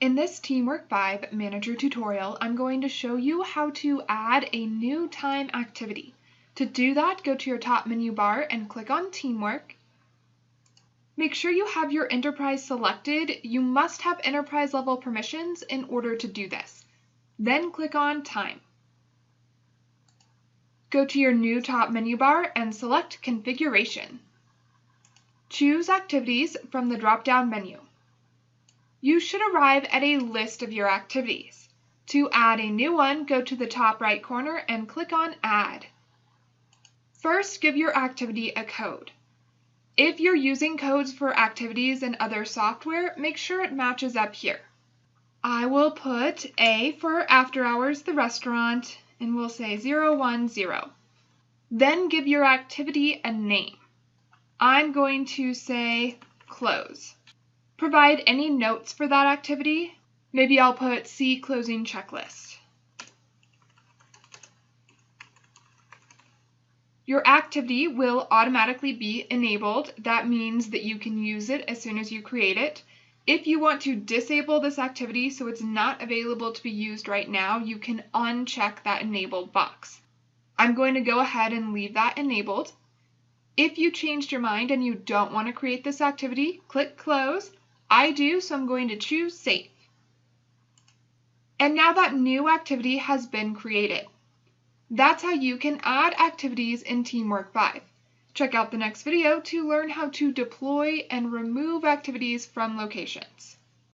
In this TeamWork 5 Manager tutorial, I'm going to show you how to add a new time activity. To do that, go to your top menu bar and click on TeamWork. Make sure you have your enterprise selected. You must have enterprise level permissions in order to do this. Then click on Time. Go to your new top menu bar and select Configuration. Choose Activities from the drop-down menu. You should arrive at a list of your activities. To add a new one, go to the top right corner and click on Add. First, give your activity a code. If you're using codes for activities in other software, make sure it matches up here. I will put A for After Hours the Restaurant, and we'll say 010. Then give your activity a name. I'm going to say Close. Provide any notes for that activity. Maybe I'll put See Closing Checklist. Your activity will automatically be enabled. That means that you can use it as soon as you create it. If you want to disable this activity so it's not available to be used right now, you can uncheck that enabled box. I'm going to go ahead and leave that enabled. If you changed your mind and you don't want to create this activity, click Close. I do, so I'm going to choose Save. And now that new activity has been created. That's how you can add activities in TeamWork 5. Check out the next video to learn how to deploy and remove activities from locations.